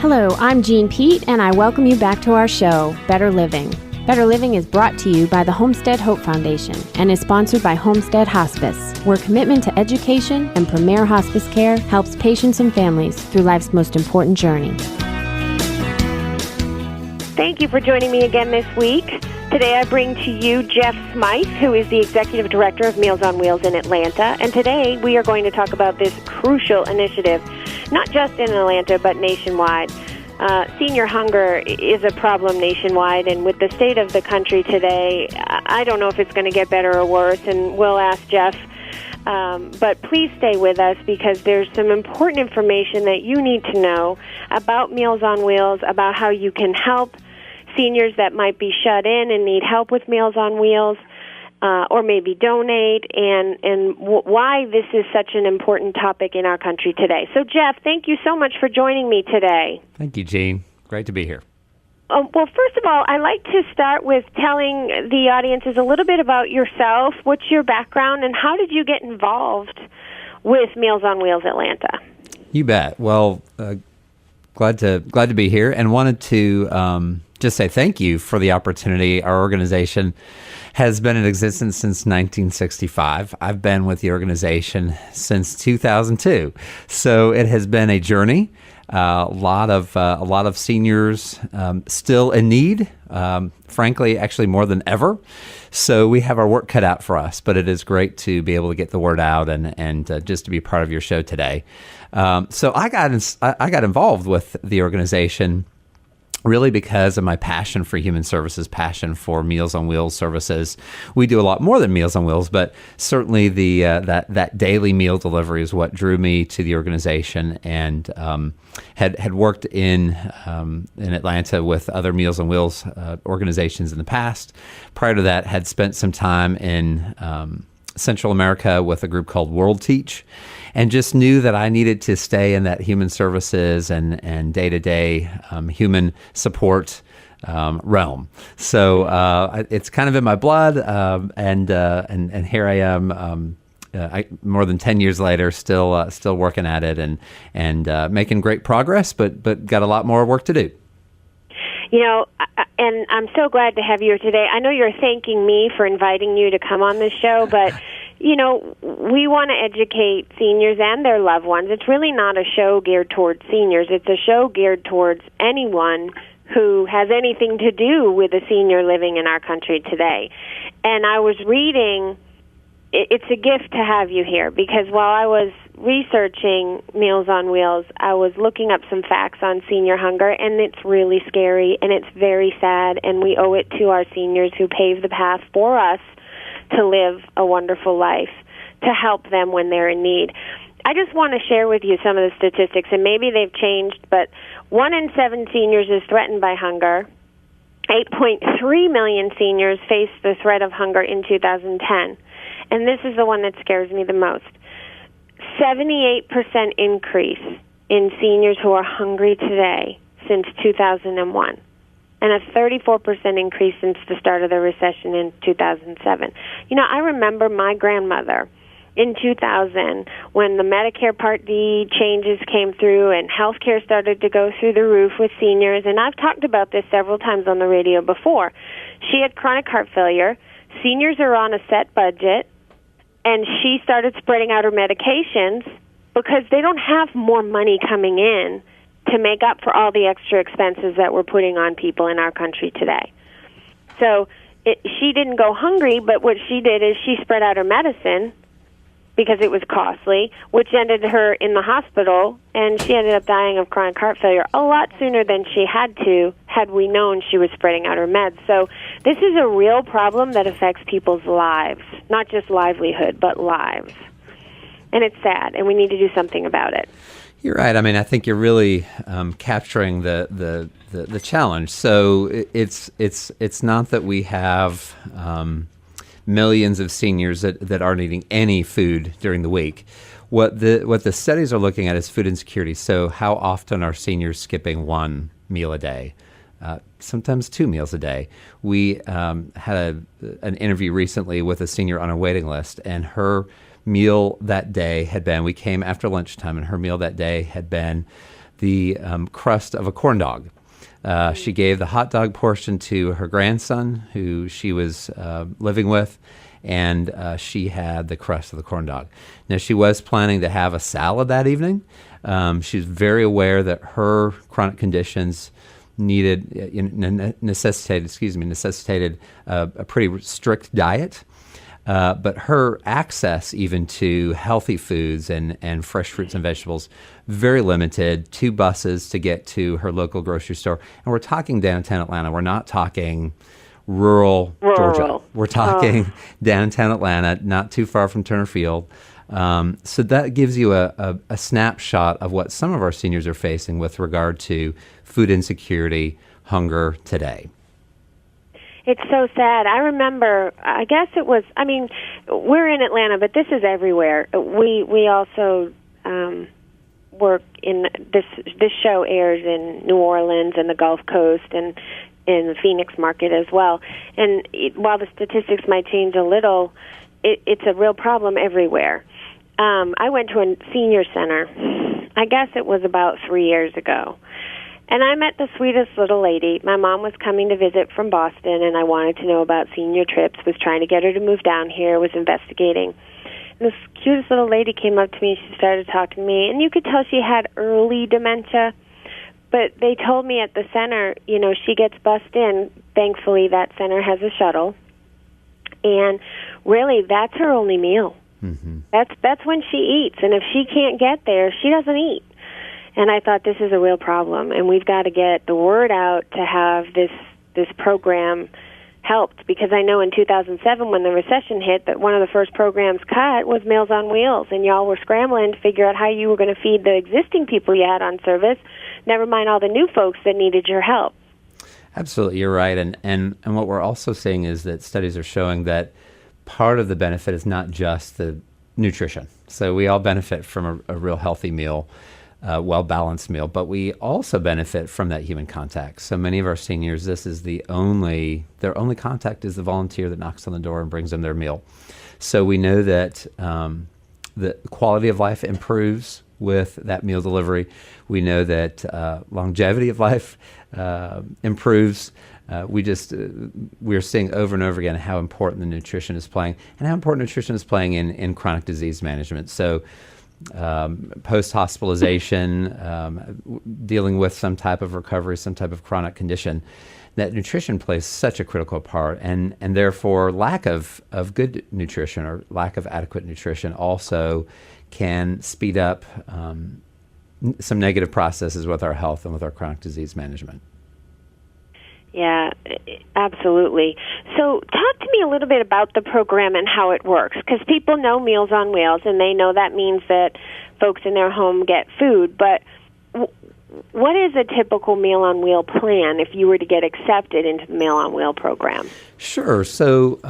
Hello, I'm Jean Pete, and I welcome you back to our show, Better Living. Better Living is brought to you by the Homestead Hope Foundation and is sponsored by Homestead Hospice, where commitment to education and premier hospice care helps patients and families through life's most important journey. Thank you for joining me again this week. Today I bring to you Jeff Smythe, who is the Executive Director of Meals on Wheels in Atlanta. And today we are going to talk about this crucial initiative, not just in Atlanta, but nationwide. Senior hunger is a problem nationwide, and with the state of the country today, I don't know if it's going to get better or worse, and we'll ask Jeff. But please stay with us because there's some important information that you need to know about Meals on Wheels, about how you can help seniors that might be shut in and need help with Meals on Wheels, or maybe donate, and why this is such an important topic in our country today. So, Jeff, thank you so much for joining me today. Thank you, Jean. Great to be here. Well, first of all, I'd like to start with telling the audiences a little bit about yourself. What's your background, and how did you get involved with Meals on Wheels Atlanta? You bet. Well, glad to be here, and wanted to just say thank you for the opportunity. Our organization has been in existence since 1965. I've been with the organization since 2002, so it has been a journey. A lot of seniors still in need, frankly, actually more than ever. So we have our work cut out for us, but it is great to be able to get the word out and just to be part of your show today. So I got involved with the organization really because of my passion for human services, passion for Meals on Wheels services. We do a lot more than Meals on Wheels, but certainly that daily meal delivery is what drew me to the organization, and had worked in Atlanta with other Meals on Wheels organizations in the past. Prior to that, had spent some time in Central America with a group called World Teach, and just knew that I needed to stay in that human services and day-to-day human support realm. So it's kind of in my blood, and here I am. More than 10 years later, still working at it and making great progress, but got a lot more work to do. You know, and I'm so glad to have you here today. I know you're thanking me for inviting you to come on this show, but, you know, we want to educate seniors and their loved ones. It's really not a show geared towards seniors. It's a show geared towards anyone who has anything to do with a senior living in our country today. And I was reading, it's a gift to have you here, because while I was researching Meals on Wheels, I was looking up some facts on senior hunger, and it's really scary, and it's very sad, and we owe it to our seniors who paved the path for us to live a wonderful life, to help them when they're in need. I just want to share with you some of the statistics, and maybe they've changed, but 1 in 7 seniors is threatened by hunger. 8.3 million seniors faced the threat of hunger in 2010, and this is the one that scares me the most. 78% increase in seniors who are hungry today since 2001, and a 34% increase since the start of the recession in 2007. You know, I remember my grandmother in 2000 when the Medicare Part D changes came through and health care started to go through the roof with seniors, and I've talked about this several times on the radio before. She had chronic heart failure. Seniors are on a set budget, and she started spreading out her medications because they don't have more money coming in to make up for all the extra expenses that we're putting on people in our country today. So she didn't go hungry, but what she did is she spread out her medicine because it was costly, which ended her in the hospital, and she ended up dying of chronic heart failure a lot sooner than she had to, had we known she was spreading out her meds. So this is a real problem that affects people's lives, not just livelihood, but lives. And it's sad, and we need to do something about it. You're right. I mean, I think you're really capturing the challenge. So it's not that we have millions of seniors that aren't eating any food during the week. What the studies are looking at is food insecurity. So how often are seniors skipping one meal a day? Sometimes 2 meals a day. We had an interview recently with a senior on a waiting list, and her meal that day had been, we came after lunchtime, and her meal that day had been the crust of a corn dog. She gave the hot dog portion to her grandson, who she was living with, and she had the crust of the corn dog. Now, she was planning to have a salad that evening. She was very aware that her chronic conditions necessitated a pretty strict diet. But her access even to healthy foods and fresh fruits and vegetables, very limited. 2 buses to get to her local grocery store. And we're talking downtown Atlanta. We're not talking rural Georgia. We're talking downtown Atlanta, not too far from Turner Field. So that gives you a snapshot of what some of our seniors are facing with regard to food insecurity, hunger today. It's so sad. I remember, I guess it was, I mean, we're in Atlanta, but this is everywhere. We also work in, this show airs in New Orleans and the Gulf Coast and in the Phoenix market as well. And while the statistics might change a little, it's a real problem everywhere. I went to a senior center, I guess it was about 3 years ago. And I met the sweetest little lady. My mom was coming to visit from Boston, and I wanted to know about senior trips, was trying to get her to move down here, was investigating. And this cutest little lady came up to me, she started talking to me, and you could tell she had early dementia. But they told me at the center, you know, she gets bussed in. Thankfully, that center has a shuttle. And really, that's her only meal. Mm-hmm. That's when she eats. And if she can't get there, she doesn't eat. And I thought, this is a real problem, and we've got to get the word out to have this program helped. Because I know in 2007, when the recession hit, that one of the first programs cut was Meals on Wheels, and y'all were scrambling to figure out how you were going to feed the existing people you had on service, never mind all the new folks that needed your help. Absolutely, you're right. And what we're also seeing is that studies are showing that part of the benefit is not just the nutrition. So we all benefit from a real healthy meal, well-balanced meal, but we also benefit from that human contact. So many of our seniors, this is their only contact is the volunteer that knocks on the door and brings them their meal. So we know that the quality of life improves with that meal delivery. We know that longevity of life improves. We're seeing over and over again how important the nutrition is playing, and how important nutrition is playing in chronic disease management. So post-hospitalization, dealing with some type of recovery, some type of chronic condition, that nutrition plays such a critical part, and therefore lack of good nutrition or lack of adequate nutrition also can speed up some negative processes with our health and with our chronic disease management. Yeah, absolutely. So talk to me a little bit about the program and how it works, because people know Meals on Wheels, and they know that means that folks in their home get food, but what is a typical Meal on Wheel plan if you were to get accepted into the Meal on Wheel program? Sure. So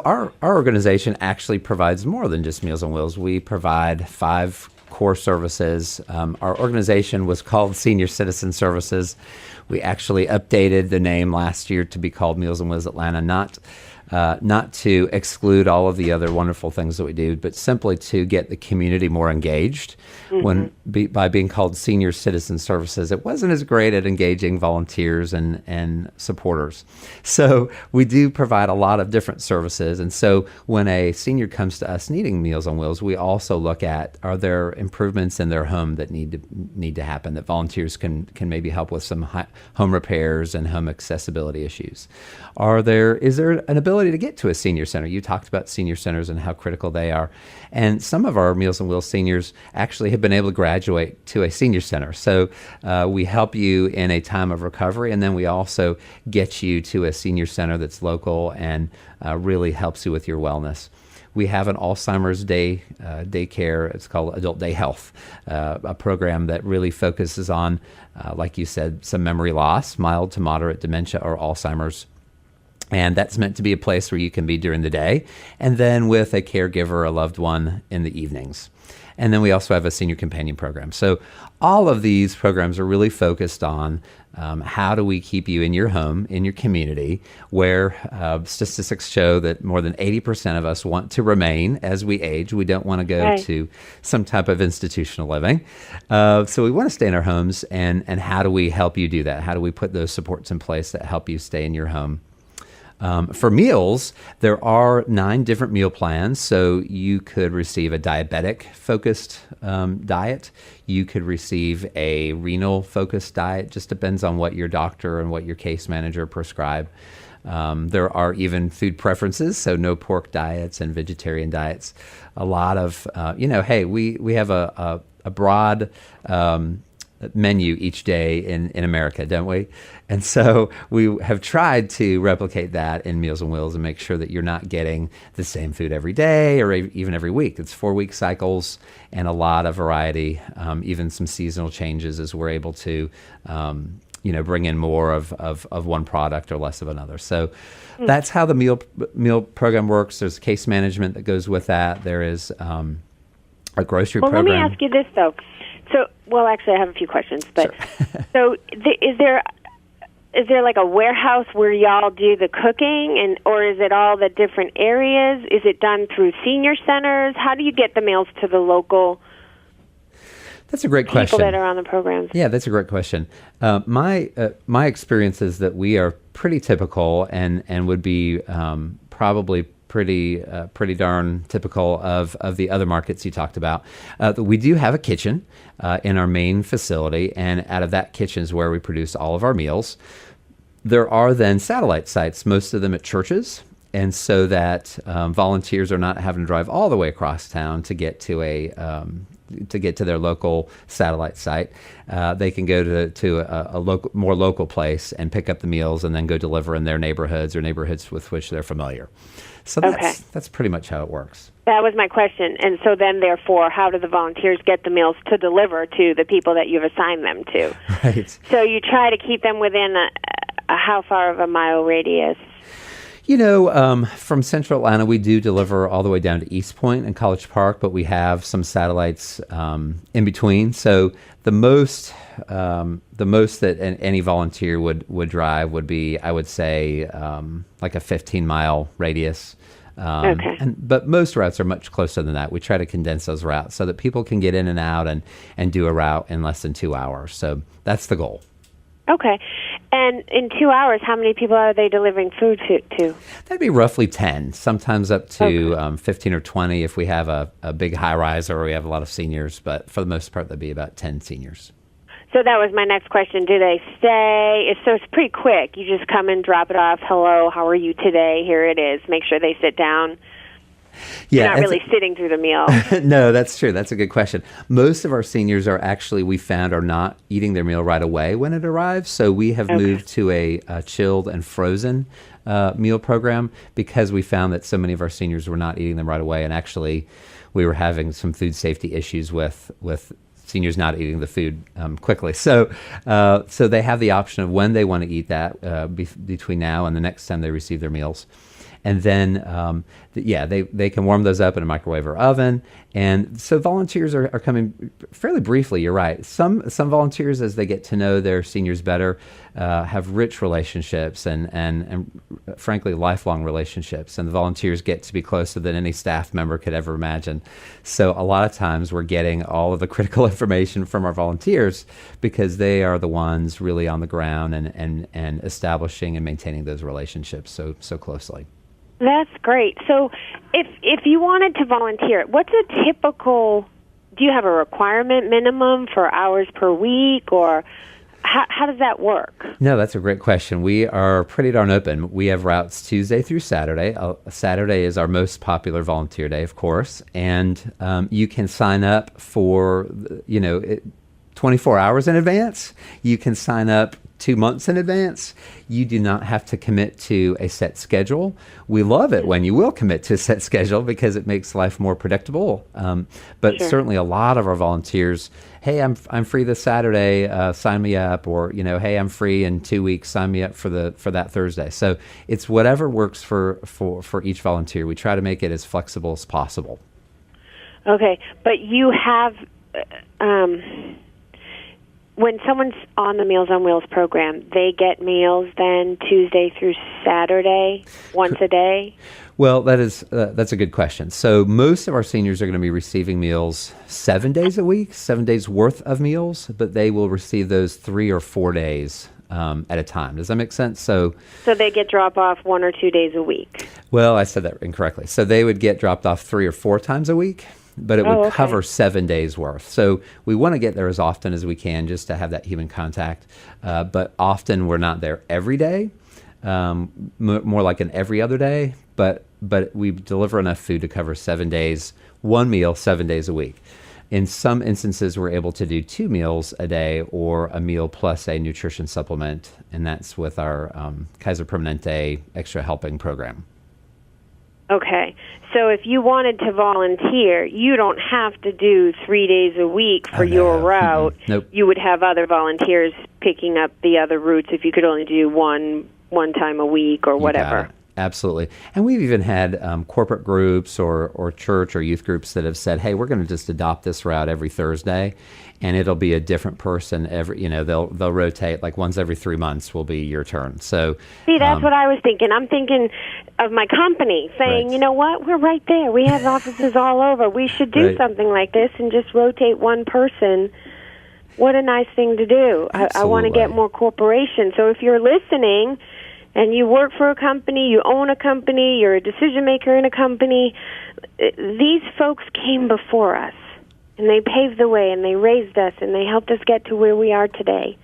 our organization actually provides more than just Meals on Wheels. We provide 5 core services. Our organization was called Senior Citizen Services. We actually updated the name last year to be called Meals on Wheels Atlanta, not to exclude all of the other wonderful things that we do, but simply to get the community more engaged. By being called Senior Citizen Services, it wasn't as great at engaging volunteers and supporters. So we do provide a lot of different services. And so when a senior comes to us needing Meals on Wheels, we also look at, are there improvements in their home that need to happen, that volunteers can maybe help with some home repairs and home accessibility issues? Is there an ability to get to a senior center? You talked about senior centers and how critical they are. And some of our Meals on Wheels seniors actually have been able to graduate to a senior center. So we help you in a time of recovery, and then we also get you to a senior center that's local and really helps you with your wellness. We have an Alzheimer's daycare. It's called Adult Day Health, a program that really focuses on, like you said, some memory loss, mild to moderate dementia or Alzheimer's. And that's meant to be a place where you can be during the day, and then with a caregiver, a loved one in the evenings. And then we also have a senior companion program. So all of these programs are really focused on how do we keep you in your home, in your community, where statistics show that more than 80% of us want to remain as we age. We don't want to go to some type of institutional living. So we want to stay in our homes, and how do we help you do that? How do we put those supports in place that help you stay in your home? For meals, there are 9 different meal plans. So you could receive a diabetic-focused diet. You could receive a renal-focused diet. Just depends on what your doctor and what your case manager prescribe. There are even food preferences, so no pork diets and vegetarian diets. A lot of, hey, we have a broad menu each day in America, don't we? And so we have tried to replicate that in Meals on Wheels and make sure that you're not getting the same food every day or even every week. It's 4-week cycles and a lot of variety, even some seasonal changes as we're able to, bring in more of one product or less of another. So that's how the meal program works. There's case management that goes with that. There is a grocery program. Well, let me ask you this, though. So, well, actually, I have a few questions. But sure. So, is there like a warehouse where y'all do the cooking, or is it all the different areas? Is it done through senior centers? How do you get the meals to the local? That's a great question. People that are on the programs. Yeah, that's a great question. My experience is that we are pretty typical and would be probably pretty darn typical of the other markets you talked about. We do have a kitchen in our main facility, and out of that kitchen is where we produce all of our meals. There are then satellite sites, most of them at churches, and so that volunteers are not having to drive all the way across town to get to their local satellite site. They can go to a more local place and pick up the meals and then go deliver in their neighborhoods or neighborhoods with which they're familiar. So that's pretty much how it works. That was my question. And so then, therefore, how do the volunteers get the meals to deliver to the people that you've assigned them to? Right. So you try to keep them within a how far of a mile radius? From Central Atlanta, we do deliver all the way down to East Point and College Park, but we have some satellites in between. So the most that any volunteer would drive would be, I would say, like a 15-mile radius. But most routes are much closer than that. We try to condense those routes so that people can get in and out and do a route in less than 2 hours. So that's the goal. Okay. And in 2 hours, how many people are they delivering food to? That'd be roughly 10, sometimes up to 15 or 20 if we have a big high-rise or we have a lot of seniors. But for the most part, that'd be about 10 seniors. So that was my next question. Do they stay? So it's pretty quick. You just come and drop it off. Hello, how are you today? Here it is. Make sure they sit down. Yeah, You're not really sitting through the meal. No, that's true. That's a good question. Most of our seniors are actually, we found, are not eating their meal right away when it arrives. So we have moved to a chilled and frozen meal program because we found that so many of our seniors were not eating them right away. And actually, we were having some food safety issues with seniors not eating the food quickly. So they have the option of when they want to eat that between now and the next time they receive their meals. And then, they can warm those up in a microwave or oven. And so volunteers are coming fairly briefly, you're right. Some volunteers, as they get to know their seniors better, have rich relationships and frankly, lifelong relationships. And the volunteers get to be closer than any staff member could ever imagine. So a lot of times we're getting all of the critical information from our volunteers because they are the ones really on the ground and establishing and maintaining those relationships so closely. That's great. So if you wanted to volunteer, what's a typical, do you have a requirement minimum for hours per week, or how does that work? No, that's a great question. We are pretty darn open. We have routes Tuesday through Saturday. Saturday is our most popular volunteer day, of course, and you can sign up for, 24 hours in advance. You can sign up 2 months in advance. You do not have to commit to a set schedule. We love it when you will commit to a set schedule because it makes life more predictable. But Sure. certainly a lot of our volunteers, hey, I'm free this Saturday, sign me up, or hey, I'm free in 2 weeks, sign me up for that Thursday. So it's whatever works for each volunteer. We try to make it as flexible as possible. Okay, but you have, when someone's on the Meals on Wheels program, they get meals then Tuesday through Saturday, once a day? Well, that's a good question. So most of our seniors are going to be receiving meals 7 days a week, 7 days worth of meals, but they will receive those 3 or 4 days at a time. Does that make sense? So they get drop off 1 or 2 days a week? Well, I said that incorrectly. So they would get dropped off 3 or 4 times a week, but it would cover 7 days worth. So we want to get there as often as we can just to have that human contact. But often we're not there every day, more like an every other day. But we deliver enough food to cover 7 days, one meal 7 days a week. In some instances, we're able to do 2 meals a day or a meal plus a nutrition supplement, and that's with our Kaiser Permanente Extra Helping program. Okay. So if you wanted to volunteer, you don't have to do 3 days a week for your route. Mm-hmm. Nope. You would have other volunteers picking up the other routes if you could only do one time a week or You got whatever. it. Absolutely. And we've even had corporate groups or church or youth groups that have said, hey, we're going to just adopt this route every Thursday, and it'll be a different person every, they'll rotate, like once every 3 months will be your turn. So See, that's what I was thinking. I'm thinking of my company saying, Right. you know what, we're right there. We have offices all over. We should do Right. something like this and just rotate one person. What a nice thing to do. I want to get Absolutely. more corporations. So if you're listening and you work for a company, you own a company, you're a decision maker in a company, these folks came before us, and they paved the way, and they raised us, and they helped us get to where we are today.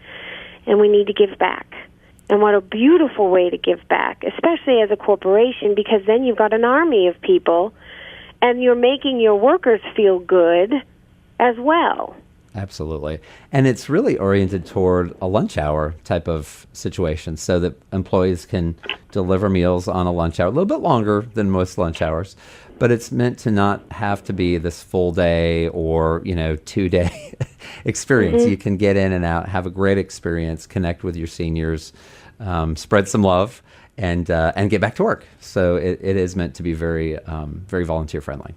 And we need to give back. And what a beautiful way to give back, especially as a corporation, because then you've got an army of people, and you're making your workers feel good as well. Absolutely. And it's really oriented toward a lunch hour type of situation so that employees can deliver meals on a lunch hour, a little bit longer than most lunch hours, but it's meant to not have to be this full day or, 2-day experience. You can get in and out, have a great experience, connect with your seniors, spread some love, and get back to work. So it is meant to be very, very volunteer friendly.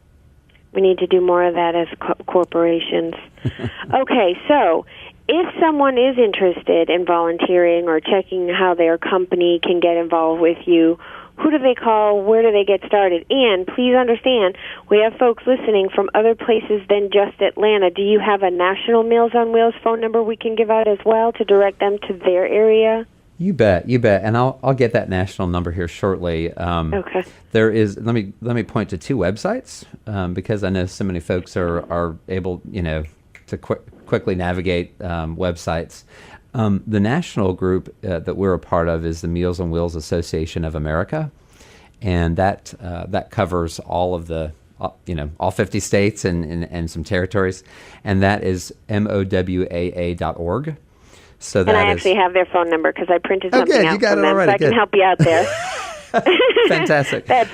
We need to do more of that as corporations. Okay, so if someone is interested in volunteering or checking how their company can get involved with you, who do they call? Where do they get started? And please understand, we have folks listening from other places than just Atlanta. Do you have a national Meals on Wheels phone number we can give out as well to direct them to their area? You bet, and I'll get that national number here shortly. Okay. There is. Let me point to 2 websites because I know so many folks are able, to quickly navigate websites. The national group that we're a part of is the Meals on Wheels Association of America, and that covers all of the all 50 states and some territories, and that is MOWAA.org. So that And I actually have their phone number because I printed something good. out You got from it them, already. so I can Good. help you out there. Fantastic. That's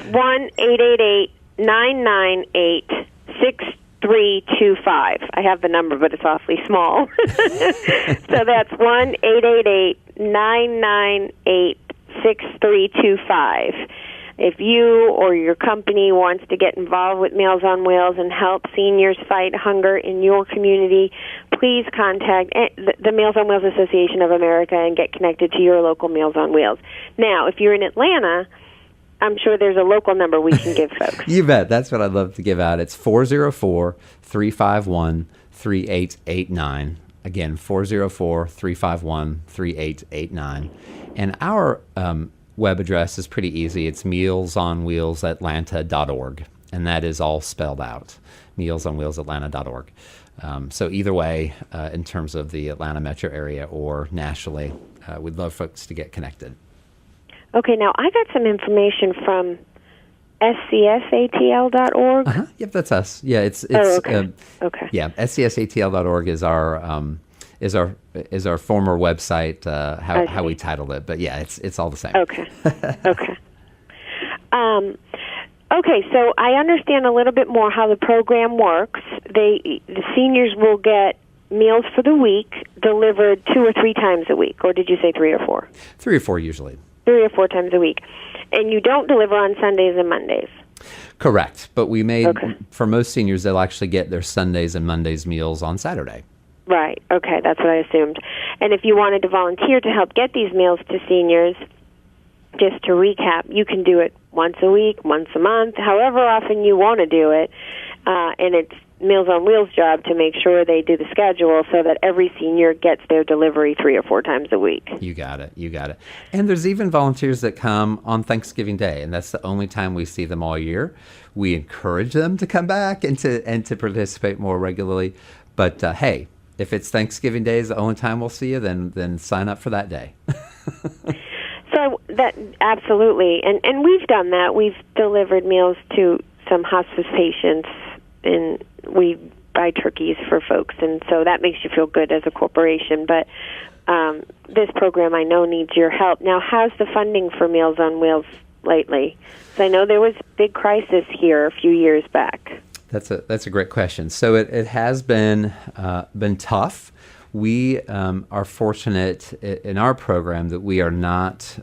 1-888-998-6325. I have the number, but it's awfully small. So that's 1-888-998-6325. If you or your company wants to get involved with Meals on Wheels and help seniors fight hunger in your community, please contact the Meals on Wheels Association of America and get connected to your local Meals on Wheels. Now, if you're in Atlanta, I'm sure there's a local number we can give folks. You bet. That's what I'd love to give out. It's 404-351-3889. Again, 404-351-3889. And our web address is pretty easy. It's mealsonwheelsatlanta.org. And that is all spelled out, mealsonwheelsatlanta.org. So either way, in terms of the Atlanta metro area or nationally, we'd love folks to get connected. Okay, now I got some information from SCSATL.org. Yep, that's us. Yeah, it's okay. Okay. Yeah, SCSATL.org is our is our former website, how we titled it. But yeah, it's all the same. Okay. Okay. Okay, so I understand a little bit more how the program works. The seniors will get meals for the week delivered 2 or 3 times a week, or did you say 3 or 4? 3 or 4 usually. 3 or 4 times a week. And you don't deliver on Sundays and Mondays. Correct. But we made, for most seniors, they'll actually get their Sundays and Mondays meals on Saturday. Right. Okay, that's what I assumed. And if you wanted to volunteer to help get these meals to seniors, just to recap, you can do it once a week, once a month, however often you want to do it. And it's Meals on Wheels' job to make sure they do the schedule so that every senior gets their delivery 3 or 4 times a week. You got it. And there's even volunteers that come on Thanksgiving Day, and that's the only time we see them all year. We encourage them to come back and to participate more regularly. But hey, if it's Thanksgiving Day is the only time we'll see you, then sign up for that day. So that absolutely, and we've done that. We've delivered meals to some hospice patients, and we buy turkeys for folks, and so that makes you feel good as a corporation. But this program, I know, needs your help. Now, how's the funding for Meals on Wheels lately? So I know there was a big crisis here a few years back. That's a great question. So it has been tough. We are fortunate in our program that we are not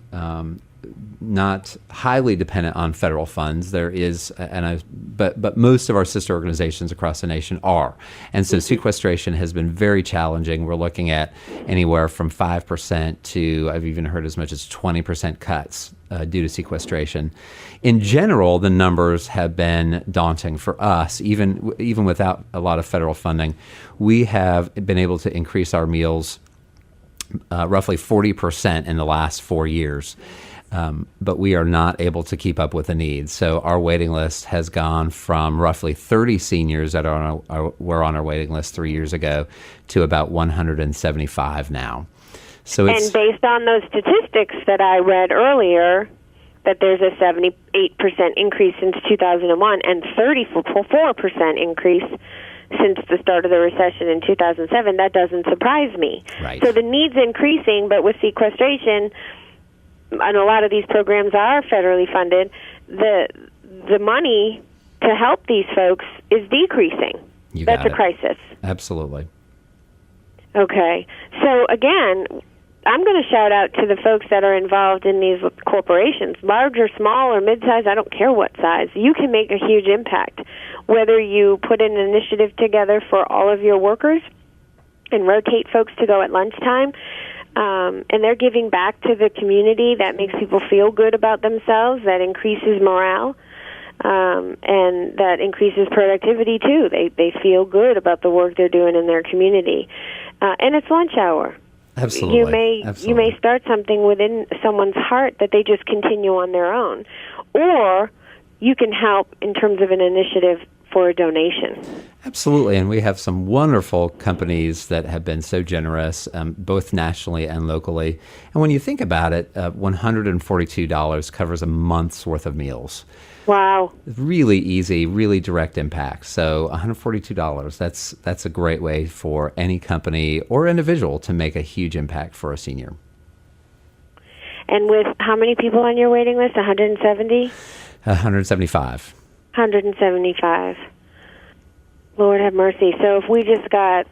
highly dependent on federal funds. There is, but most of our sister organizations across the nation are, and so sequestration has been very challenging. We're looking at anywhere from 5% to I've even heard as much as 20% cuts due to sequestration. In general, the numbers have been daunting for us, even without a lot of federal funding. We have been able to increase our meals roughly 40% in the last 4 years. But we are not able to keep up with the needs. So our waiting list has gone from roughly 30 seniors that were on our waiting list 3 years ago to about 175 now. So and based on those statistics that I read earlier, that there's a 78% increase since 2001 and 34% increase since the start of the recession in 2007, that doesn't surprise me. Right. So the need's increasing, but with sequestration, and a lot of these programs are federally funded, the money to help these folks is decreasing. That's a crisis. Absolutely. Okay. So again, I'm going to shout out to the folks that are involved in these corporations, large or small or mid-size, I don't care what size. You can make a huge impact. Whether you put an initiative together for all of your workers and rotate folks to go at lunchtime, and they're giving back to the community, that makes people feel good about themselves, that increases morale, and that increases productivity too. They feel good about the work they're doing in their community. And it's lunch hour. Absolutely. You may start something within someone's heart that they just continue on their own. Or you can help in terms of an initiative for a donation. Absolutely, and we have some wonderful companies that have been so generous, both nationally and locally. And when you think about it, $142 covers a month's worth of meals. Wow. Really easy, really direct impact. So $142, that's a great way for any company or individual to make a huge impact for a senior. And with how many people on your waiting list? 170? 175. 175. Lord have mercy. So if we just got,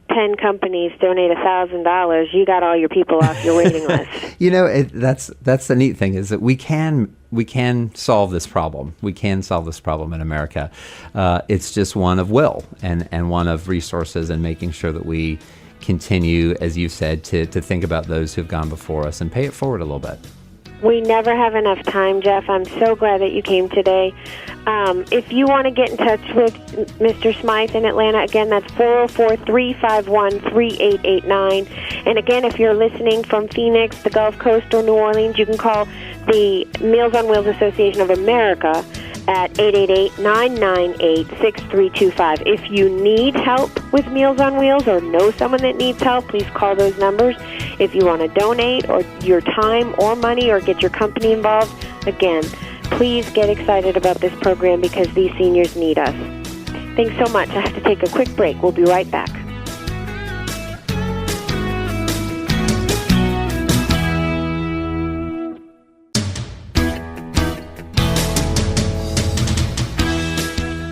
10 companies donate $1,000, you got all your people off your waiting list. That's the neat thing is that we can solve this problem. We can solve this problem in America. It's just one of will and one of resources and making sure that we continue, as you said, to think about those who've gone before us and pay it forward a little bit. We never have enough time, Jeff. I'm so glad that you came today. If you want to get in touch with Mr. Smythe in Atlanta, again, that's 404-351-3889. And again, if you're listening from Phoenix, the Gulf Coast, or New Orleans, you can call the Meals on Wheels Association of America at 888-998-6325. If you need help with Meals on Wheels or know someone that needs help, please call those numbers. If you want to donate or your time or money or get your company involved, again, please get excited about this program because these seniors need us. Thanks so much. I have to take a quick break. We'll be right back.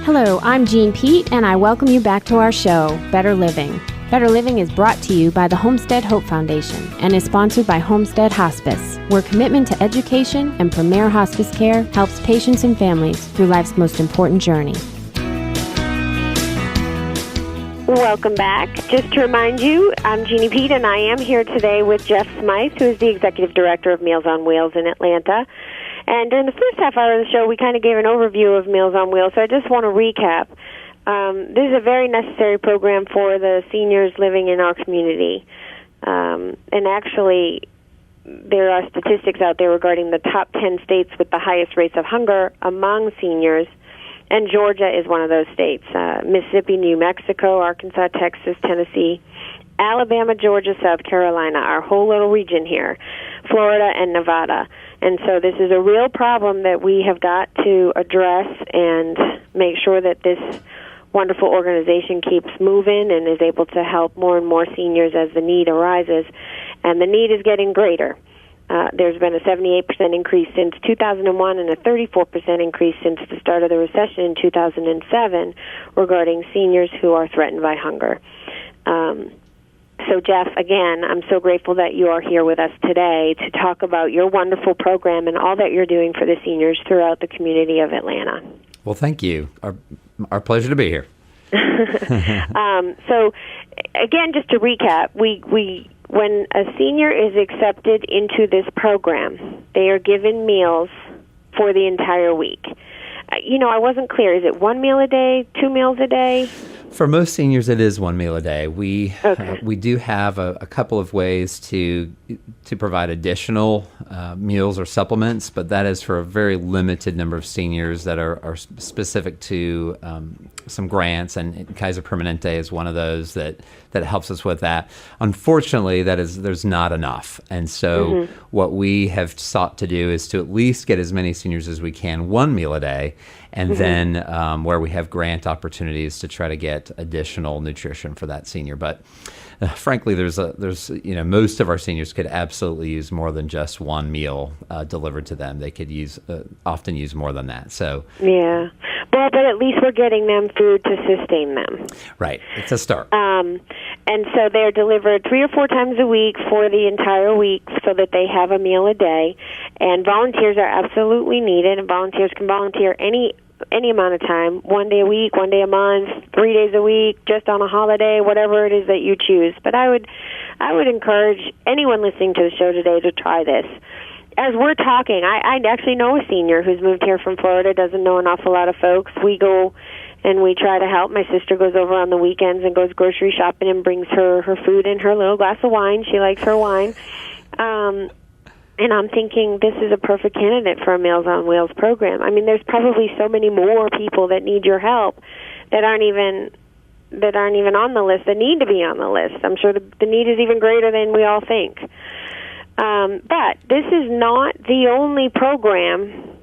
Hello, I'm Jean Pete, and I welcome you back to our show, Better Living. Better Living is brought to you by the Homestead Hope Foundation and is sponsored by Homestead Hospice, where commitment to education and premier hospice care helps patients and families through life's most important journey. Welcome back. Just to remind you, I'm Jeannie Pete, and I am here today with Jeff Smythe, who is the Executive Director of Meals on Wheels in Atlanta. And during the first half hour of the show, we kind of gave an overview of Meals on Wheels, so I just want to recap. This is a very necessary program for the seniors living in our community. And actually, there are statistics out there regarding the top 10 states with the highest rates of hunger among seniors, and Georgia is one of those states. Mississippi, New Mexico, Arkansas, Texas, Tennessee, Alabama, Georgia, South Carolina, our whole little region here, Florida, and Nevada. And so this is a real problem that we have got to address and make sure that this wonderful organization keeps moving and is able to help more and more seniors as the need arises. And the need is getting greater. There's been a 78% increase since 2001 and a 34% increase since the start of the recession in 2007 regarding seniors who are threatened by hunger. So, Jeff, again, I'm so grateful that you are here with us today to talk about your wonderful program and all that you're doing for the seniors throughout the community of Atlanta. Well, thank you. Our pleasure to be here. So, again, just to recap, when a senior is accepted into this program, they are given meals for the entire week. I wasn't clear. Is it one meal a day, 2 meals a day? For most seniors, it is 1 meal a day. We do have a couple of ways to provide additional meals or supplements, but that is for a very limited number of seniors that are specific to some grants, and Kaiser Permanente is one of those that helps us with that. Unfortunately, there's not enough, and so what we have sought to do is to at least get as many seniors as we can 1 meal a day, and then where we have grant opportunities to try to get additional nutrition for that senior. But frankly, there's most of our seniors could absolutely use more than just 1 meal delivered to them. They could often use more than that. So yeah, well, but at least we're getting them food to sustain them. Right, it's a start. And so they're delivered 3 or 4 times a week for the entire week, so that they have a meal a day. And volunteers are absolutely needed, and volunteers can volunteer any amount of time, 1 day a week, 1 day a month, 3 days a week, just on a holiday, whatever it is that you choose. But I would encourage anyone listening to the show today to try this. As we're talking, I actually know a senior who's moved here from Florida, doesn't know an awful lot of folks. We go and we try to help. My sister goes over on the weekends and goes grocery shopping and brings her food and her little glass of wine. She likes her wine. And I'm thinking this is a perfect candidate for a Meals on Wheels program. I mean, there's probably so many more people that need your help that aren't even on the list, that need to be on the list. I'm sure the need is even greater than we all think. But this is not the only program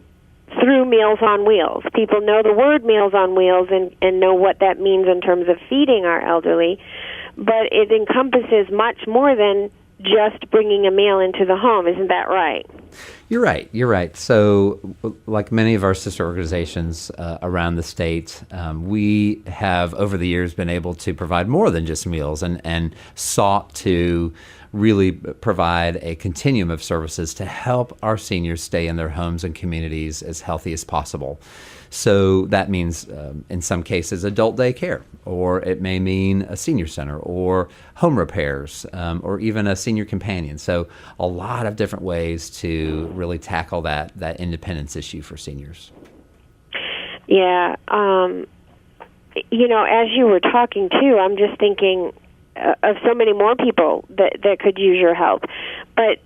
through Meals on Wheels. People know the word Meals on Wheels and know what that means in terms of feeding our elderly, but it encompasses much more than just bringing a meal into the home. Isn't that right? You're right. So like many of our sister organizations around the state, we have over the years been able to provide more than just meals and sought to really provide a continuum of services to help our seniors stay in their homes and communities as healthy as possible. So that means, in some cases, adult daycare, or it may mean a senior center, or home repairs, or even a senior companion. So a lot of different ways to really tackle that independence issue for seniors. Yeah. As you were talking, too, I'm just thinking of so many more people that could use your help. But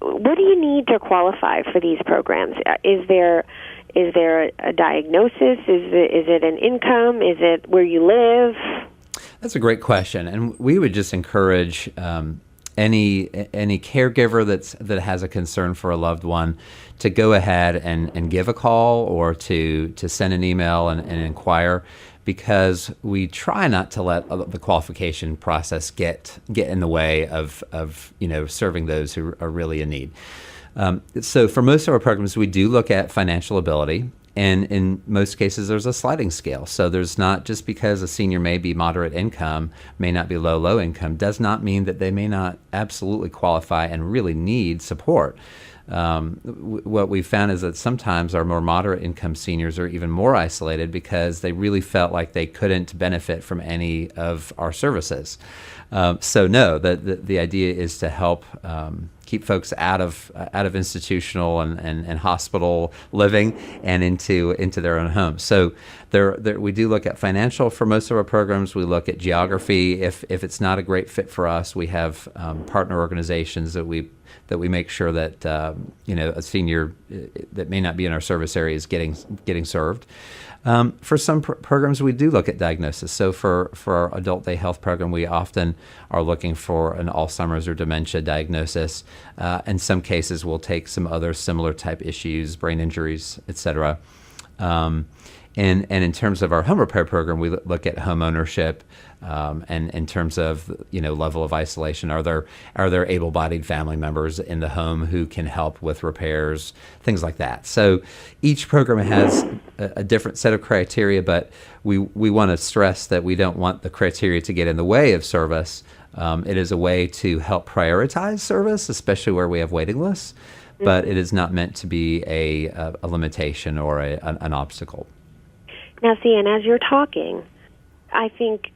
what do you need to qualify for these programs? Is there a diagnosis? Is it an income? Is it where you live? That's a great question, and we would just encourage any caregiver that has a concern for a loved one to go ahead and give a call or to send an email and inquire, because we try not to let the qualification process get in the way of serving those who are really in need. So for most of our programs, we do look at financial ability, And in most cases, there's a sliding scale. So there's not, just because a senior may be moderate income, may not be low income, does not mean that they may not absolutely qualify and really need support. What we found is that sometimes our more moderate income seniors are even more isolated because they really felt like they couldn't benefit from any of our services. So no, the idea is to help keep folks out of institutional and hospital living and into their own homes. So there we do look at financial for most of our programs. We look at geography. If it's not a great fit for us, we have partner organizations that we make sure that a senior that may not be in our service area is getting served. For some programs, we do look at diagnosis. So for our adult day health program, we often are looking for an Alzheimer's or dementia diagnosis. In some cases, we'll take some other similar type issues, brain injuries, et cetera. And in terms of our home repair program, we look at home ownership, and in terms of level of isolation. Are there able-bodied family members in the home who can help with repairs, things like that. So each program has a different set of criteria, but we want to stress that we don't want the criteria to get in the way of service. It is a way to help prioritize service, especially where we have waiting lists, but it is not meant to be a limitation or an obstacle. Now, see, and as you're talking, I think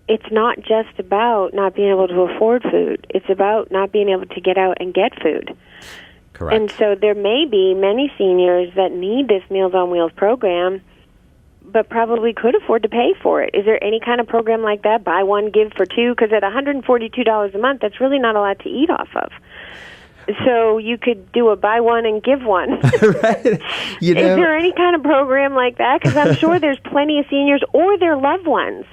it's not just about not being able to afford food. It's about not being able to get out and get food. Correct. And so there may be many seniors that need this Meals on Wheels program, but probably could afford to pay for it. Is there any kind of program like that, buy one, give for two? Because at $142 a month, that's really not a lot to eat off of. So you could do a buy one and give one. Right. Is there any kind of program like that? Because I'm sure there's plenty of seniors or their loved ones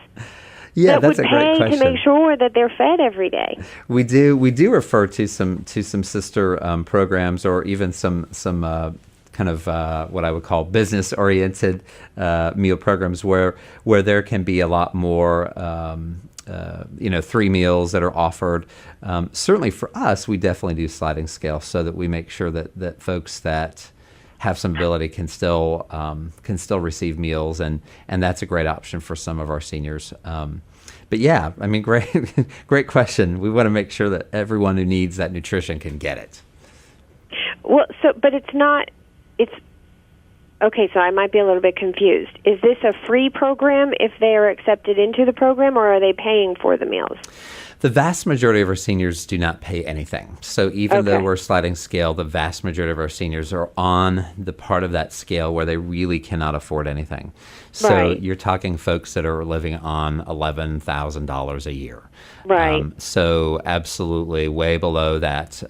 that would pay to make sure that they're fed every day. We do refer to some sister programs, or even some kind of what I would call business-oriented meal programs where there can be a lot more 3 meals that are offered. Certainly for us, we definitely do sliding scale so that we make sure that folks that have some ability can still receive meals, and that's a great option for some of our seniors. But yeah, I mean, great question. We want to make sure that everyone who needs that nutrition can get it. Well, but it's okay, so I might be a little bit confused. Is this a free program if they are accepted into the program, or are they paying for the meals? The vast majority of our seniors do not pay anything. So even though we're sliding scale, the vast majority of our seniors are on the part of that scale where they really cannot afford anything. So You're talking folks that are living on $11,000 a year. Right. So absolutely way below that,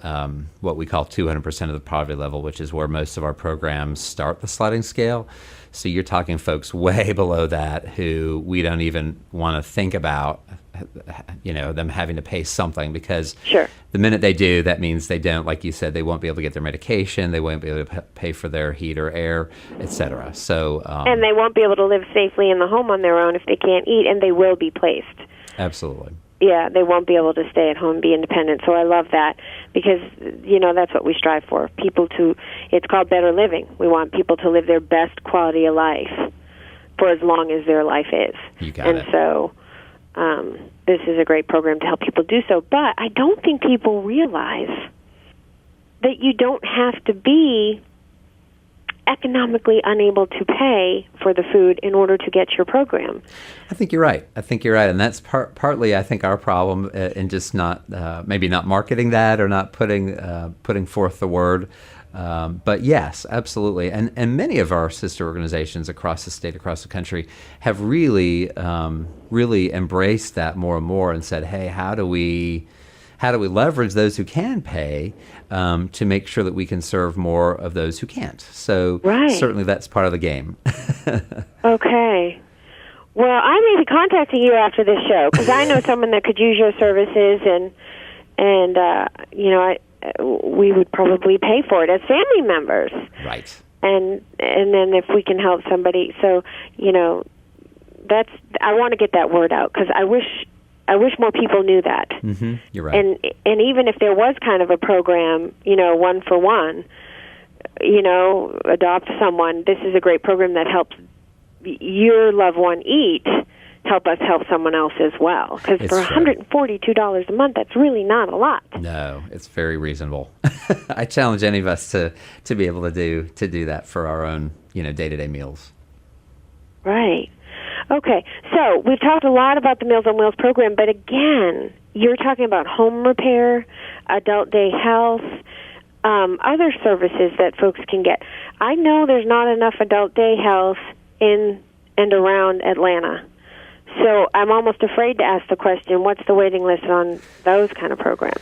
what we call 200% of the poverty level, which is where most of our programs start the sliding scale. So you're talking folks way below that who we don't even want to think about, them having to pay something, because the minute they do, that means they don't, like you said, they won't be able to get their medication, they won't be able to pay for their heat or air, etc. So and they won't be able to live safely in the home on their own if they can't eat, and they will be placed. Absolutely. Yeah, they won't be able to stay at home and be independent. So I love that, because, that's what we strive for. It's called better living. We want people to live their best quality of life for as long as their life is. You got it. So this is a great program to help people do so. But I don't think people realize that you don't have to be economically unable to pay for the food in order to get your program. I think you're right. And that's partly, I think, our problem in just not maybe not marketing that, or not putting forth the word. But yes, absolutely. And many of our sister organizations across the state, across the country, have really embraced that more and more and said, hey, how do we leverage those who can pay to make sure that we can serve more of those who can't? So certainly that's part of the game. Okay. Well, I may be contacting you after this show, because I know someone that could use your services, and we would probably pay for it as family members. Right. And then if we can help somebody, so I want to get that word out, because I wish more people knew that. Mm-hmm. You're right. And even if there was kind of a program, one for one, adopt someone, this is a great program that helps your loved one eat, help us help someone else as well. Because for $142 a month, that's really not a lot. No, it's very reasonable. I challenge any of us to be able to do that for our own, day-to-day meals. Right. Okay. So we've talked a lot about the Meals on Wheels program, but again, you're talking about home repair, adult day health, other services that folks can get. I know there's not enough adult day health in and around Atlanta. So I'm almost afraid to ask the question, what's the waiting list on those kind of programs?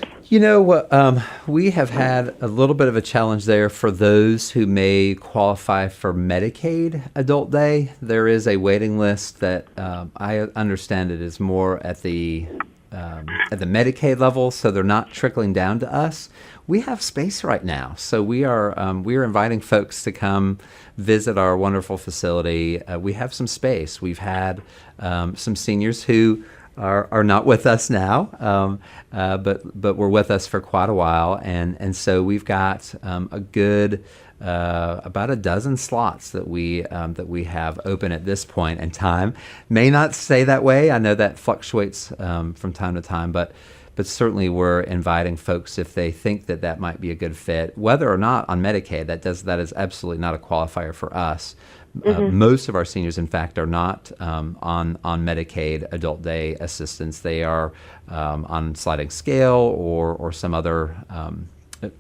We have had a little bit of a challenge there for those who may qualify for Medicaid adult day. There is a waiting list that I understand it is more at the Medicaid level, so they're not trickling down to us. We have space right now, so we are inviting folks to come visit our wonderful facility. We have some space. We've had some seniors who are not with us now, but were with us for quite a while, and so we've got a good about a dozen slots that we have open at this point in time. May not stay that way. I know that fluctuates from time to time, but certainly we're inviting folks if they think that might be a good fit, whether or not on Medicaid. That is absolutely not a qualifier for us. Most of our seniors, in fact, are not on Medicaid adult day assistance. They are on sliding scale or some other,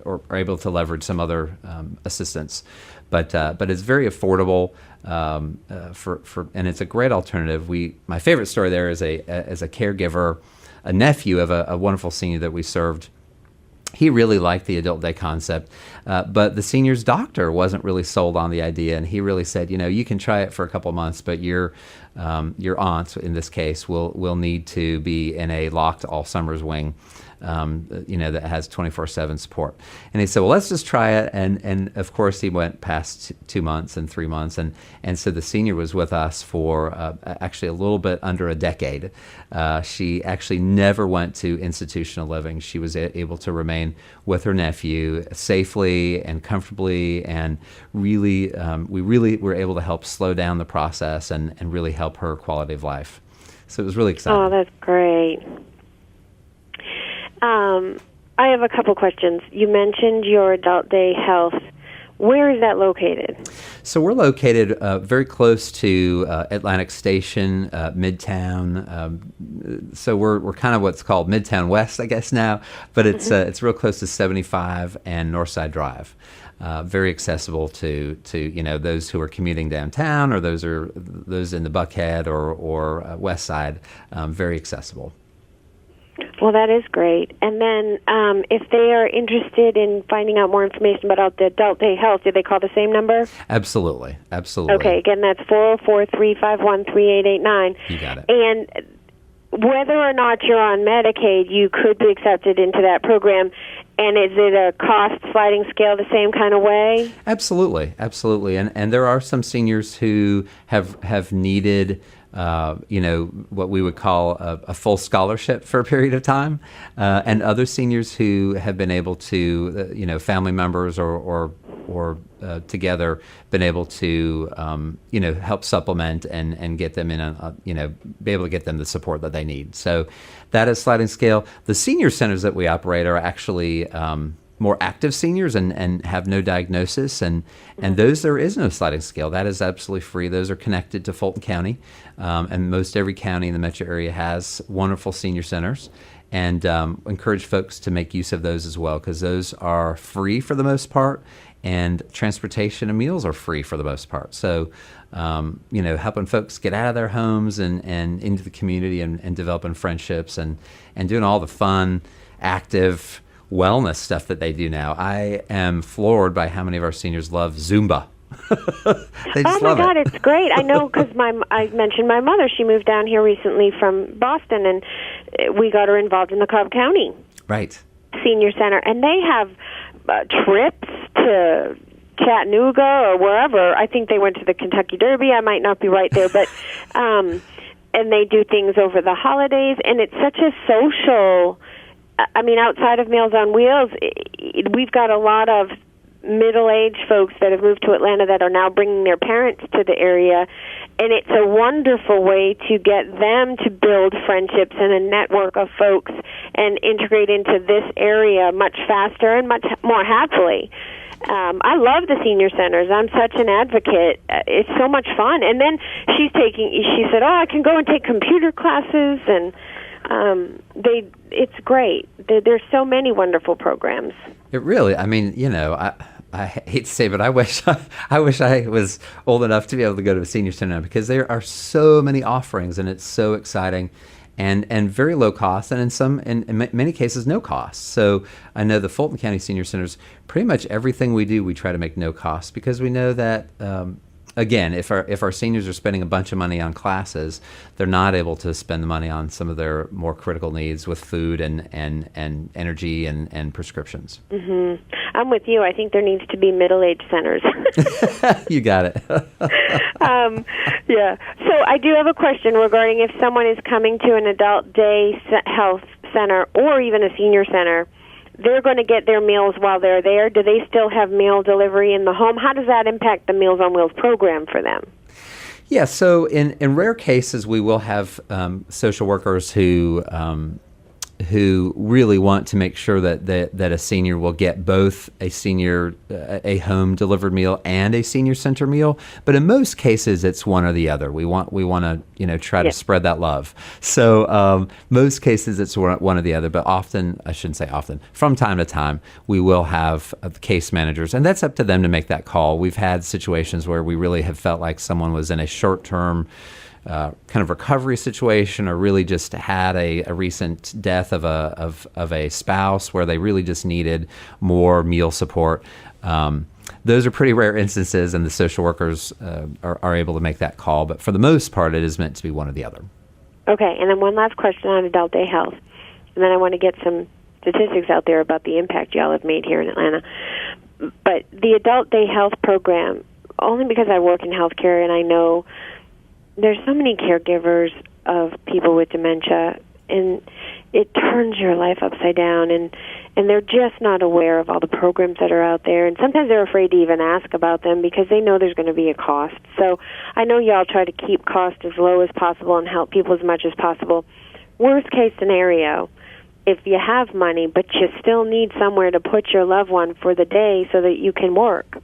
or are able to leverage some other assistance. But it's very affordable and it's a great alternative. My favorite story there is as a caregiver, a nephew of a wonderful senior that we served. He really liked the adult day concept, but the senior's doctor wasn't really sold on the idea, and he really said, you can try it for a couple of months, but your aunt, in this case, will need to be in a locked all summers wing, that has 24/7 support. And he said, well, let's just try it. And of course, he went past 2 months and 3 months, and so the senior was with us for actually a little bit under a decade. She actually never went to institutional living. She was able to remain with her nephew safely and comfortably, and really, we really were able to help slow down the process and really help her quality of life. So it was really exciting. Oh, that's great. I have a couple questions. You mentioned your adult day health. Where is that located? So we're located very close to Atlantic Station, Midtown. So we're kind of what's called Midtown West, I guess now, but it's real close to 75 and Northside Drive. Very accessible to those who are commuting downtown, or those in the Buckhead or West Side. Very accessible. Well, that is great. And then if they are interested in finding out more information about the adult day health, do they call the same number? Absolutely. Okay, again, that's 404-351-3889. You got it. And whether or not you're on Medicaid, you could be accepted into that program. And is it a cost sliding scale the same kind of way? Absolutely. And there are some seniors who have needed what we would call a full scholarship for a period of time, and other seniors who have been able to, family members or together, been able to, help supplement and get them in be able to get them the support that they need. So that is sliding scale. The senior centers that we operate are actually more active seniors and have no diagnosis, and those there is no sliding scale. That is absolutely free. Those are connected to Fulton County, and most every county in the metro area has wonderful senior centers, and encourage folks to make use of those as well, because those are free for the most part, and transportation and meals are free for the most part. So helping folks get out of their homes and into the community and developing friendships and doing all the fun, active wellness stuff that they do now. I am floored by how many of our seniors love Zumba. They just love God, it. it's great. I know, because I mentioned my mother. She moved down here recently from Boston, and we got her involved in the Cobb County Senior Center, and they have trips to Chattanooga or wherever. I think they went to the Kentucky Derby. I might not be right there, but and they do things over the holidays, and it's such a social. I mean, outside of Meals on Wheels, we've got a lot of middle-aged folks that have moved to Atlanta that are now bringing their parents to the area, and it's a wonderful way to get them to build friendships and a network of folks and integrate into this area much faster and much more happily. I love the senior centers. I'm such an advocate. It's so much fun. And then she said, I can go and take computer classes, and it's great. There's so many wonderful programs. It really, I mean, I hate to say it, but I wish I was old enough to be able to go to a senior center, because there are so many offerings, and it's so exciting. And very low cost, and in many cases, no cost. So I know the Fulton County Senior Centers, pretty much everything we do, we try to make no cost, because we know that, again, if our seniors are spending a bunch of money on classes, they're not able to spend the money on some of their more critical needs with food and energy and prescriptions. Mm-hmm. I'm with you. I think there needs to be middle-aged centers. You got it. Yeah. So I do have a question regarding if someone is coming to an adult day health center or even a senior center, they're going to get their meals while they're there. Do they still have meal delivery in the home? How does that impact the Meals on Wheels program for them? Yeah, so in rare cases, we will have social workers who really want to make sure that a senior will get both a home delivered meal and a senior center meal. But in most cases, it's one or the other. We want to try to spread that love. So most cases, it's one or the other. But often, I shouldn't say often, from time to time, we will have case managers, and that's up to them to make that call. We've had situations where we really have felt like someone was in a short-term kind of recovery situation, or really just had a recent death of a spouse where they really just needed more meal support. Those are pretty rare instances, and the social workers are able to make that call. But for the most part, it is meant to be one or the other. Okay, and then one last question on adult day health, and then I want to get some statistics out there about the impact y'all have made here in Atlanta. But the adult day health program, only because I work in healthcare and I know there's so many caregivers of people with dementia, and it turns your life upside down, and they're just not aware of all the programs that are out there, and sometimes they're afraid to even ask about them because they know there's going to be a cost. So I know y'all try to keep cost as low as possible and help people as much as possible. Worst case scenario, if you have money but you still need somewhere to put your loved one for the day so that you can work,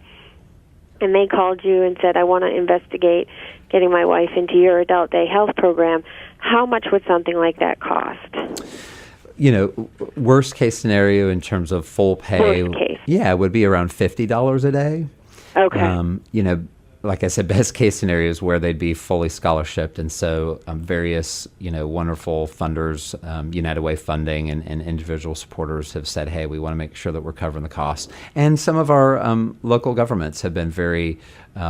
and they called you and said, I want to investigate getting my wife into your adult day health program, how much would something like that cost? Worst case scenario in terms of full pay, it would be around $50 a day. Okay. Like I said, best case scenario is where they'd be fully scholarshiped. And so various, wonderful funders, United Way Funding and individual supporters have said, hey, we want to make sure that we're covering the costs. And some of our local governments have been very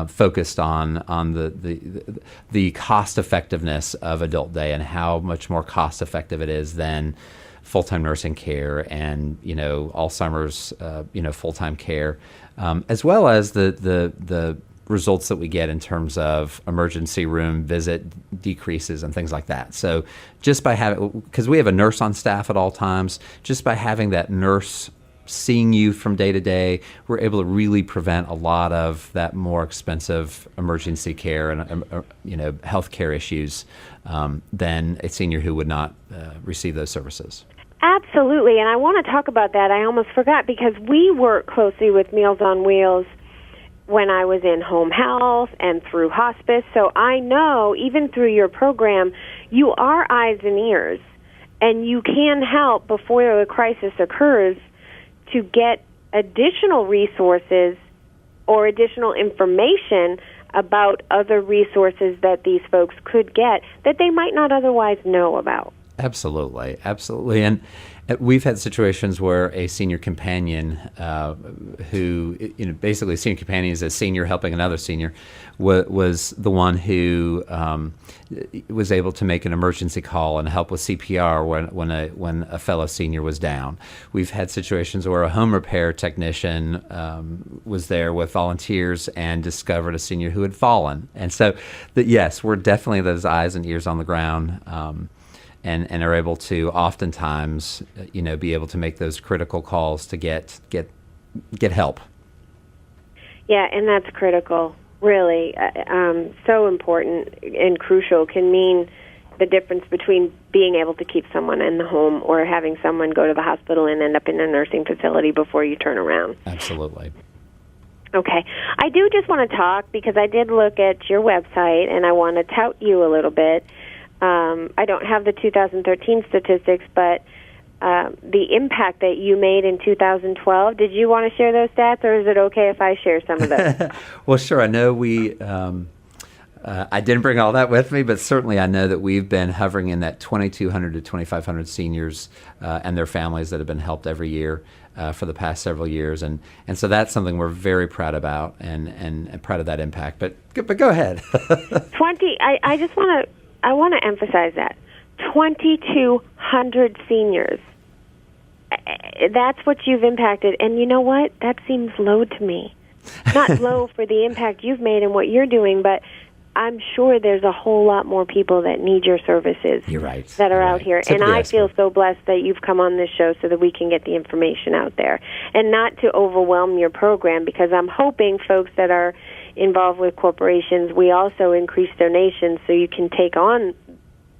focused on the cost effectiveness of adult day and how much more cost effective it is than full-time nursing care and, Alzheimer's, full-time care, as well as the results that we get in terms of emergency room visit decreases and things like that. So just by having, because we have a nurse on staff at all times, just by having that nurse seeing you from day to day, we're able to really prevent a lot of that more expensive emergency care and health care issues than a senior who would not receive those services. Absolutely, and I want to talk about that. I almost forgot, because we work closely with Meals on Wheels when I was in home health and through hospice. So I know, even through your program, you are eyes and ears, and you can help before a crisis occurs to get additional resources or additional information about other resources that these folks could get that they might not otherwise know about. Absolutely. And we've had situations where a senior companion who, basically a senior companion is a senior helping another senior, was the one who was able to make an emergency call and help with CPR when a fellow senior was down. We've had situations where a home repair technician was there with volunteers and discovered a senior who had fallen. And so, yes, we're definitely those eyes and ears on the ground. And are able to oftentimes, be able to make those critical calls to get help. Yeah, and that's critical, really. So important and crucial, can mean the difference between being able to keep someone in the home or having someone go to the hospital and end up in a nursing facility before you turn around. Absolutely. Okay. I do just want to talk because I did look at your website and I want to tout you a little bit. I don't have the 2013 statistics, but the impact that you made in 2012, did you want to share those stats, or is it okay if I share some of those? Well, sure. I know I didn't bring all that with me, but certainly I know that we've been hovering in that 2,200 to 2,500 seniors and their families that have been helped every year for the past several years, and so that's something we're very proud about and proud of that impact. But go ahead. I just want to emphasize that 2,200 seniors. That's what you've impacted, and you know what? That seems low to me. Not low for the impact you've made and what you're doing, but I'm sure there's a whole lot more people that need your services. You're right. That are You're out right. here. And I feel so blessed that you've come on this show so that we can get the information out there. And not to overwhelm your program, because I'm hoping folks that are involved with corporations, we also increase donations so you can take on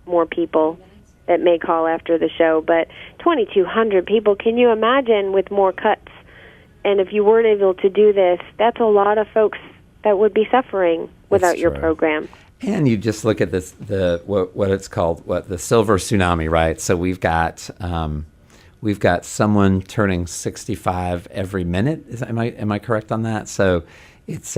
more people that may call after the show. But 2,200 people, can you imagine with more cuts? And if you weren't able to do this, that's a lot of folks that would be suffering without your program. And you just look at this, what it's called, the silver tsunami, right? So we've got someone turning 65 every minute. Am I correct on that? So it's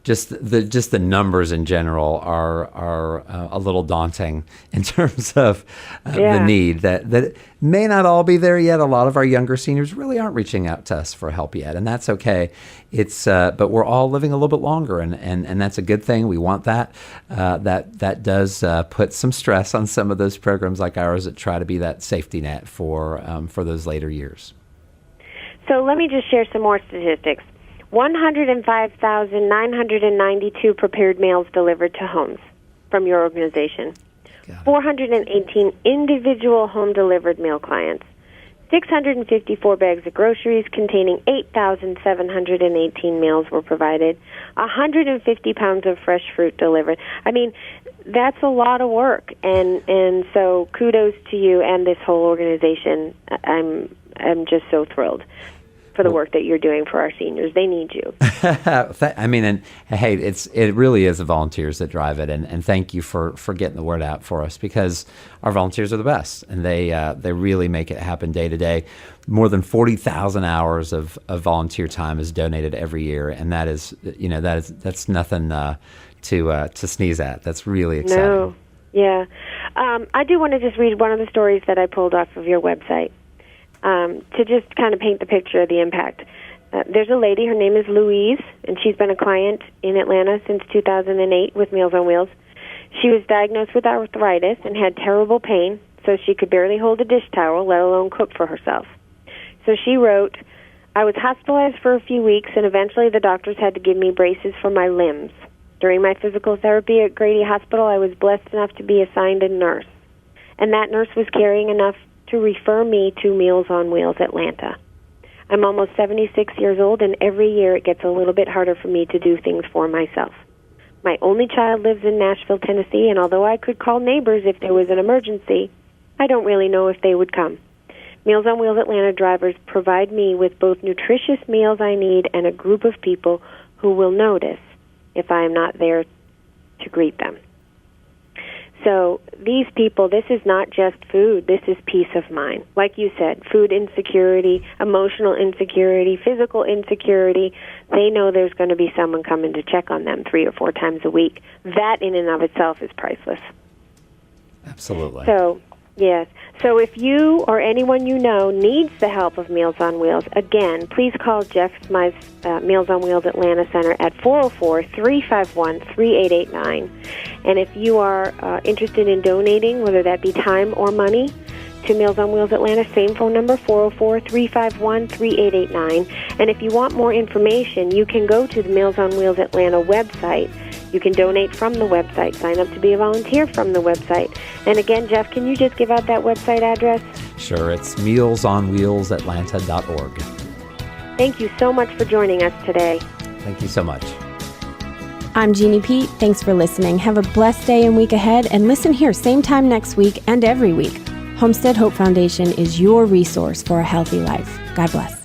just the numbers in general are a little daunting in terms of the need that may not all be there yet. A lot of our younger seniors really aren't reaching out to us for help yet, and that's okay. It's but we're all living a little bit longer, and that's a good thing. We want that. That does put some stress on some of those programs like ours that try to be that safety net for those later years. So let me just share some more statistics. 105,992 prepared meals delivered to homes from your organization. 418 individual home-delivered meal clients. 654 bags of groceries containing 8,718 meals were provided. 150 pounds of fresh fruit delivered. I mean, that's a lot of work, and so kudos to you and this whole organization. I'm just so thrilled for the work that you're doing for our seniors. They need you. I mean, and hey, it really is the volunteers that drive it, and thank you for getting the word out for us, because our volunteers are the best, and they really make it happen day to day. More than 40,000 hours of volunteer time is donated every year, and that's nothing to sneeze at. That's really exciting. No, yeah. I do want to just read one of the stories that I pulled off of your website. To just kind of paint the picture of the impact. There's a lady, her name is Louise, and she's been a client in Atlanta since 2008 with Meals on Wheels. She was diagnosed with arthritis and had terrible pain, so she could barely hold a dish towel, let alone cook for herself. So she wrote, I was hospitalized for a few weeks, and eventually the doctors had to give me braces for my limbs. During my physical therapy at Grady Hospital, I was blessed enough to be assigned a nurse, and that nurse was caring enough to refer me to Meals on Wheels Atlanta. I'm almost 76 years old, and every year it gets a little bit harder for me to do things for myself. My only child lives in Nashville, Tennessee, and although I could call neighbors if there was an emergency, I don't really know if they would come. Meals on Wheels Atlanta drivers provide me with both nutritious meals I need and a group of people who will notice if I am not there to greet them. So these people, this is not just food, this is peace of mind. Like you said, food insecurity, emotional insecurity, physical insecurity. They know there's going to be someone coming to check on them 3 or 4 times a week. That in and of itself is priceless. Absolutely. So, yes. So if you or anyone you know needs the help of Meals on Wheels, again, please call Jeff Smythe's Meals on Wheels Atlanta Center at 404-351-3889. And if you are interested in donating, whether that be time or money, to Meals on Wheels Atlanta, same phone number, 404-351-3889. And if you want more information, you can go to the Meals on Wheels Atlanta website. You can donate from the website, sign up to be a volunteer from the website. And again, Jeff, can you just give out that website address? Sure, it's mealsonwheelsatlanta.org. Thank you so much for joining us today. Thank you so much. I'm Jeannie Pete. Thanks for listening. Have a blessed day and week ahead, and listen here same time next week and every week. Homestead Hope Foundation is your resource for a healthy life. God bless.